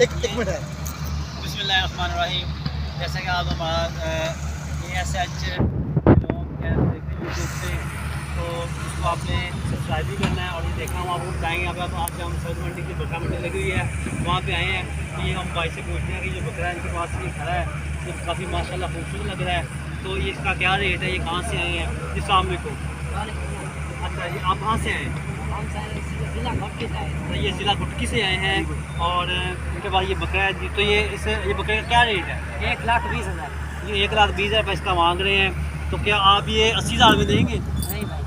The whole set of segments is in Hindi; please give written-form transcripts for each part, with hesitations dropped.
एक मिनट है। बिस्मिल्लाहिर्रहमानिर्रहीम। जैसा कि आप हमारा ASH लोग देख रहे हैं यूट्यूब पे, तो उसको आपने सब्सक्राइब भी करना है और ये देखना हम आपको बताएंगे। यहाँ पे आज हम सब्ज़ मंडी की बकरा मंडी लगी हुई है, वहाँ पे आए हैं कि हम भाई से पूछते हैं कि जो बकरा इनके पास ये खड़ा है तो काफ़ी माशाल्लाह खूबसूरत लग रहा है, तो ये इसका क्या रेट है, ये कहाँ से आए हैं? अस्सलाम वालेकुम। अच्छा, ये आप कहाँ से आए हैं? तो ये ज़िला गुटकी से आए हैं और इनके पास ये बकरा है। तो ये बकरे का क्या रेट है? 1,20,000। ये 1,20,000 इसका मांग रहे हैं, तो क्या आप ये 80,000 में देंगे? नहीं भाई,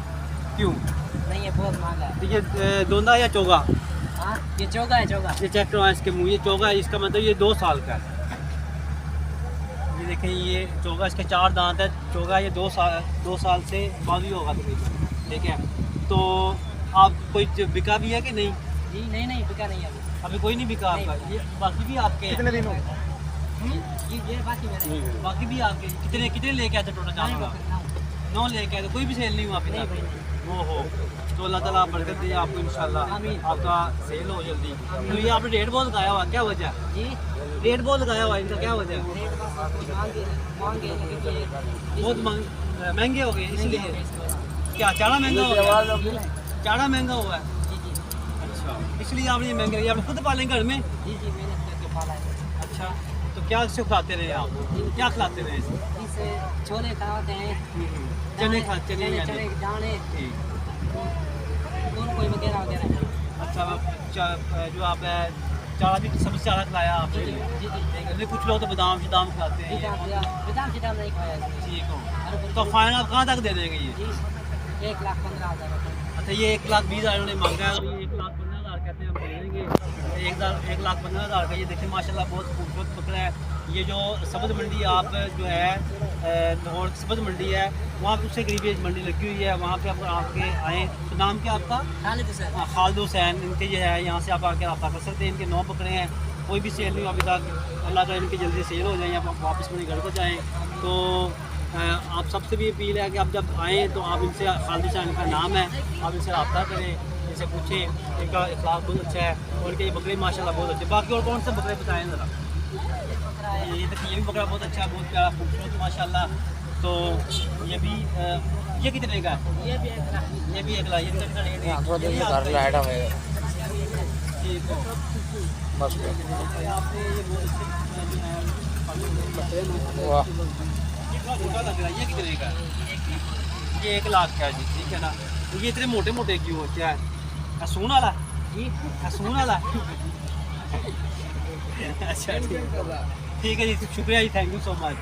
क्यों? नहीं है, बहुत महंगा है। तो ये दोंदा या चोगा? हाँ, ये चौगा है, चौगा। ये चेक करवाएं इसके मुँह, ये चोगा है, इसका मतलब ये 2 साल का है। ये देखें, ये चोगा, इसके 4 दांत है। चोगा ये 2 साल से बाद ही होगा तकरीबन, ठीक है। तो आप कोई बिका भी है कि नहीं? जी नहीं, बिका नहीं है अभी कोई नहीं बिका आपका? ये बाकी भी आपके हैं? कितने दिन हो गए? ये बाकी मेरे बाकी भी आपके कितने लेके आए थे टोटल जानवर? 9 लेके आए थे, कोई भी सेल नहीं हुआ अभी तक? वो हो तो अल्लाह ताला बरकत दे आपको, इंशाल्लाह आपका सेल हो जल्दी। तो ये आपने रेट बहुत लगाया हुआ, क्या वजह? जी, रेट बहुत लगाया हुआ, इनका क्या वजह? बहुत महंगे हो गए इसलिए? क्या चारा महंगा हो गया? चारा महंगा हुआ है, अच्छा, इसलिए आपने ये महंगे, आप खुद पालें घर में? जी, मैंने करके पाला है। अच्छा, तो क्या इससे खिलाते रहे आप? क्या खिलाते रहे इसे? इसे छोले खाते हैं, चने चने दाने, कोई वगैरह वगैरह। अच्छा, जो आप चारा भी सब चारा खिलाया आपने? जी। कुछ लोग तो बादाम शिदाम खिलाते हैं। बादाम नहीं खाया इसने। ठीक हो, तो फाइनल आप कहाँ तक दे देंगे ये? 1,15,000। अच्छा, ये 1,20,000 उन्होंने मांगा है और ये 1,15,000 कहते हैं हम दे देंगे। 1,15,000 का ये देखिए माशाल्लाह बहुत खूबसूरत बकरा है। ये जो सब्ज़ मंडी आप जो है लाहौर सब्ज़ मंडी है, वहाँ पे उससे करीब ये मंडी लगी हुई है, वहाँ पे आप आके आएँ। तो नाम क्या आपका? खालिद हुसैन। इनके जो है यहाँ से आप आके रब्ता कर सकते हैं। इनके 9 बकरे हैं, कोई भी सेल नहीं हुआ अभी तक। अल्लाह ताला इनकी जल्दी सेल हो जाए, आप वापस अपने घर को जाएँ। तो आप सबसे भी अपील है कि आप जब आएँ तो आप इनसे, खालिद हुसैन इनका नाम है, आप इनसे रब्ता करें, इनसे पूछें। इनका इखलाक बहुत अच्छा है और इनके ये बकरे माशाल्लाह बहुत अच्छे। बाकी और कौन से बकरे बताएँ ज़रा? ये देखिए, ये भी बकरा बहुत अच्छा है, बहुत प्यारा खूबसूरत माशाल्लाह। तो ये भी ये कितने का है? ये भी 1 लाख। ये भी 1 लाख। ये कितने का रेट है? ठीक है, बस आपने ये बहुत अच्छे वाह, छोटा लग रहा है। ये कितने का है? ये 1 लाख का है जी, ठीक है ना। तो ये इतने मोटे मोटे क्यों हो, क्या है? सून वाला? जी, सून वाला? अच्छा, ठीक है जी, शुक्रिया जी, थैंक यू सो मच।